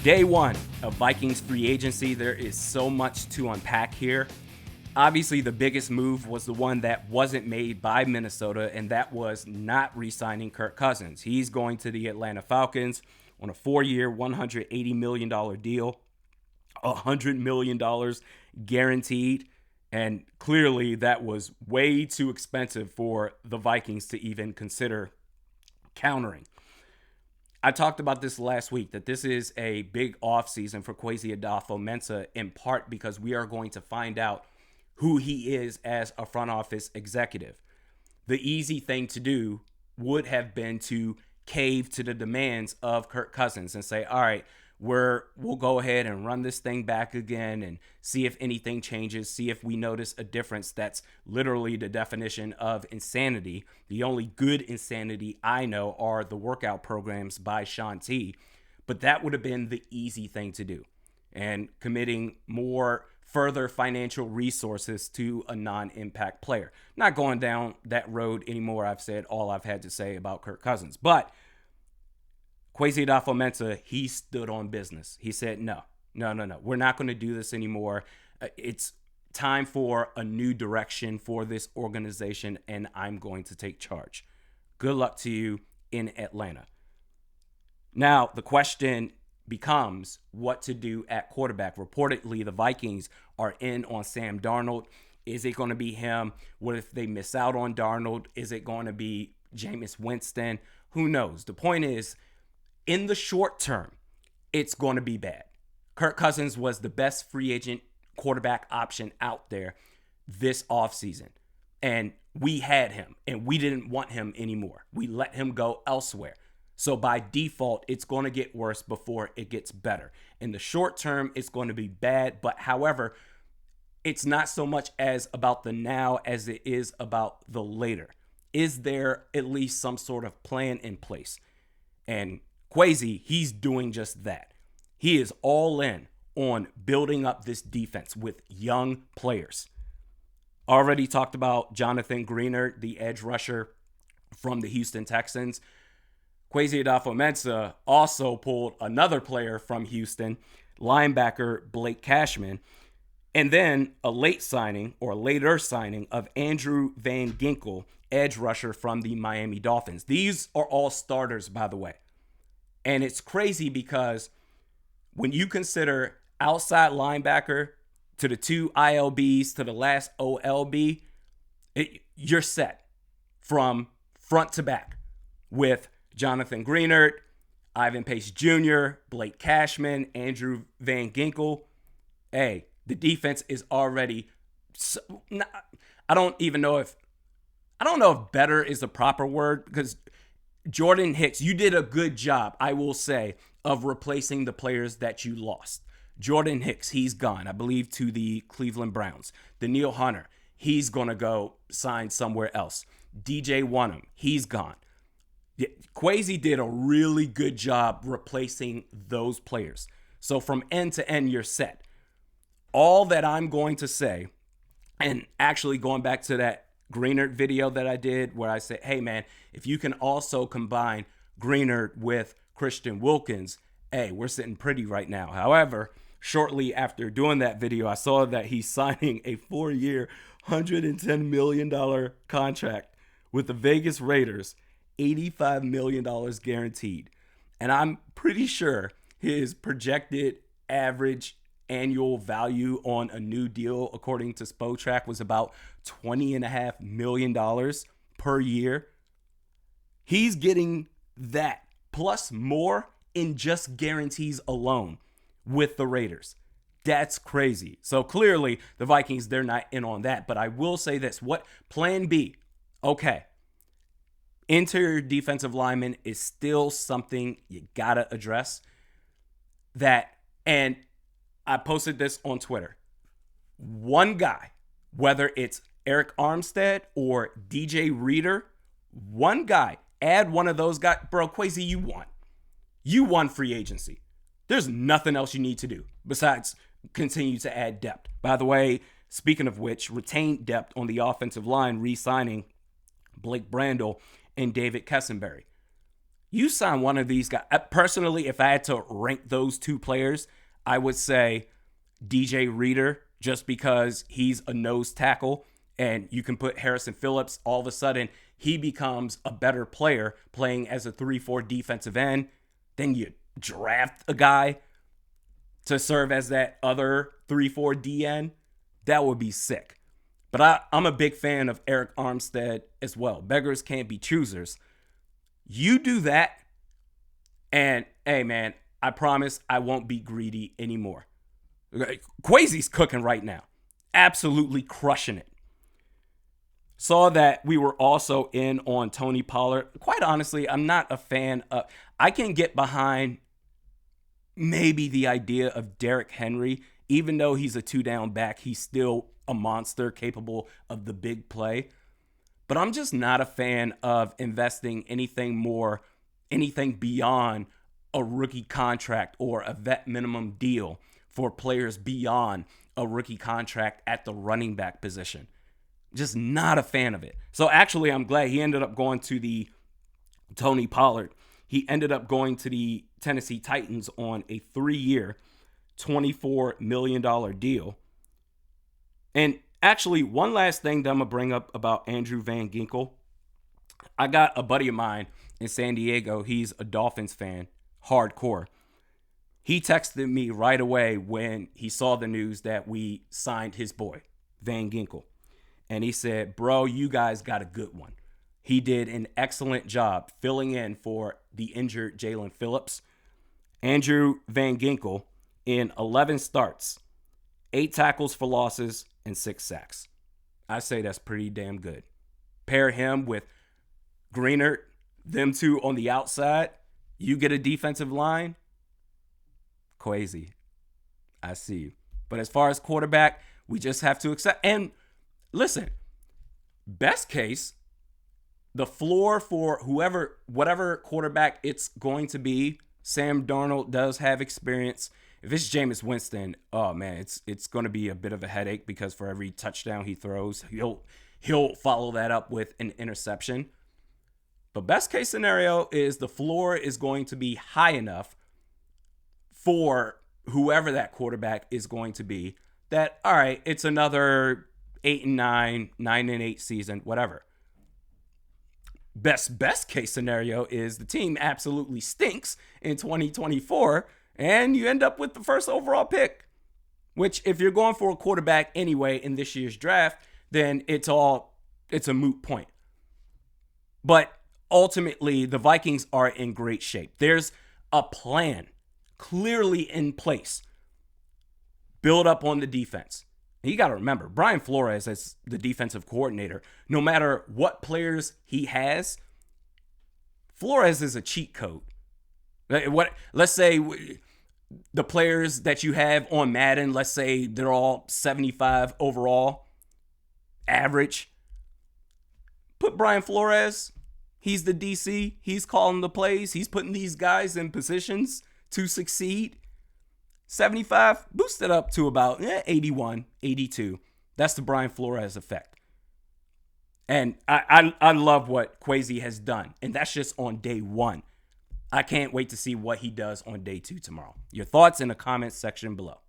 Day one of Vikings free agency. There is so much to unpack here. Obviously, the biggest move was the one that wasn't made by Minnesota, and that was not re-signing Kirk Cousins. He's going to the Atlanta Falcons on a 4-year, $180 million deal, $100 million guaranteed, and clearly that was way too expensive for the Vikings to even consider countering. I talked about this last week, that this is a big offseason for Kwesi Adolfo-Mensah, in part because we are going to find out who he is as a front office executive. The easy thing to do would have been to cave to the demands of Kirk Cousins and say, all right, we'll go ahead and run this thing back again and see if anything changes, see if we notice a difference. That's literally the definition of insanity. The only good insanity I know are the workout programs by Sean T. But that would have been the easy thing to do. And committing more further financial resources to a non-impact player. Not going down that road anymore. I've said all I've had to say about Kirk Cousins. But Kwesi Adolfo-Mensah, he stood on business. He said, no. We're not going to do this anymore. It's time for a new direction for this organization, and I'm going to take charge. Good luck to you in Atlanta. Now, the question becomes what to do at quarterback. Reportedly, the Vikings are in on Sam Darnold. Is it going to be him? What if they miss out on Darnold? Is it going to be Jameis Winston? Who knows? The point is, in the short term, it's going to be bad. Kirk Cousins was the best free agent quarterback option out there this offseason. And we had him, and we didn't want him anymore. We let him go elsewhere. So by default, it's going to get worse before it gets better. In the short term, it's going to be bad. But however, it's not so much as about the now as it is about the later. Is there at least some sort of plan in place? And Kwesi, he's doing just that. He is all in on building up this defense with young players. Already talked about Jonathan Greenard, the edge rusher from the Houston Texans. Kwesi Adolfo-Mensah also pulled another player from Houston, linebacker Blake Cashman, and then a later signing of Andrew Van Ginkel, edge rusher from the Miami Dolphins. These are all starters, by the way. And it's crazy because when you consider outside linebacker to the 2 ILBs to the last OLB, you're set from front to back with Jonathan Greenard, Ivan Pace Jr., Blake Cashman, Andrew Van Ginkel. Hey, the defense is already I don't know if better is the proper word, because Jordan Hicks, you did a good job, I will say, of replacing the players that you lost. Jordan Hicks, he's gone, I believe, to the Cleveland Browns. Danielle Hunter, he's going to go sign somewhere else. DJ Wonnum, he's gone. Kwesi did a really good job replacing those players. So from end to end, you're set. All that I'm going to say, and actually going back to that Greenard video that I did where I said, hey man, if you can also combine Greenard with Christian Wilkins, hey, we're sitting pretty right now. However, shortly after doing that video, I saw that he's signing a 4-year, $110 million contract with the Vegas Raiders, $85 million guaranteed. And I'm pretty sure his projected average annual value on a new deal, according to Spotrac, was about $20.5 million per year. He's getting that plus more in just guarantees alone with the Raiders. That's crazy. So clearly the Vikings, they're not in on that. But I will say this, what plan B? Okay. Interior defensive lineman is still something you gotta address. And I posted this on Twitter. One guy, whether it's Eric Armstead or DJ Reader, one guy, add one of those guys. Bro, Kwesi, you won. You won free agency. There's nothing else you need to do besides continue to add depth. By the way, speaking of which, retained depth on the offensive line, re-signing Blake Brandel and David Kessenberry. You sign one of these guys. Personally, if I had to rank those two players, I would say DJ Reader, just because he's a nose tackle and you can put Harrison Phillips. All of a sudden, he becomes a better player playing as a 3-4 defensive end. Then you draft a guy to serve as that other 3-4 DN. That would be sick. But I'm a big fan of Eric Armstead as well. Beggars can't be choosers. You do that, and hey, man, I promise I won't be greedy anymore. Kwesi's cooking right now. Absolutely crushing it. Saw that we were also in on Tony Pollard. Quite honestly, I'm not a fan of... I can get behind maybe the idea of Derrick Henry. Even though he's a two-down back, he's still a monster capable of the big play. But I'm just not a fan of investing anything beyond a rookie contract or a vet minimum deal for players beyond a rookie contract at the running back position. Just not a fan of it. So actually, I'm glad he ended up going to the Tony Pollard. He ended up going to the Tennessee Titans on a 3-year, $24 million deal. And actually, one last thing that I'm going to bring up about Andrew Van Ginkel. I got a buddy of mine in San Diego. He's a Dolphins fan, hardcore. He texted me right away when he saw the news that we signed his boy, Van Ginkel. And he said, bro, you guys got a good one. He did an excellent job filling in for the injured Jalen Phillips. Andrew Van Ginkel, in 11 starts, 8 tackles for losses, and 6 sacks. I say that's pretty damn good. Pair him with Greenert, them two on the outside. You get a defensive line. Kwesi, I see you. But as far as quarterback, we just have to accept. And listen, best case, the floor for whatever quarterback it's going to be, Sam Darnold does have experience. If it's Jameis Winston, oh man, it's going to be a bit of a headache because for every touchdown he throws, he'll follow that up with an interception. But best case scenario is the floor is going to be high enough for whoever that quarterback is going to be that, all right, it's another 8-9, 9-8 season, whatever. Best case scenario is the team absolutely stinks in 2024 and you end up with the first overall pick, which if you're going for a quarterback anyway in this year's draft, then it's a moot point. But ultimately, the Vikings are in great shape. There's a plan clearly in place. Build up on the defense. And you got to remember, Brian Flores as the defensive coordinator, no matter what players he has, Flores is a cheat code. Let's say the players that you have on Madden, let's say they're all 75 overall, average. Put Brian Flores, he's the DC, he's calling the plays, he's putting these guys in positions to succeed. 75, boost it up to about 81, 82. That's the Brian Flores effect. And I love what Kwesi has done. And that's just on day 1. I can't wait to see what he does on day 2 tomorrow. Your thoughts in the comments section below.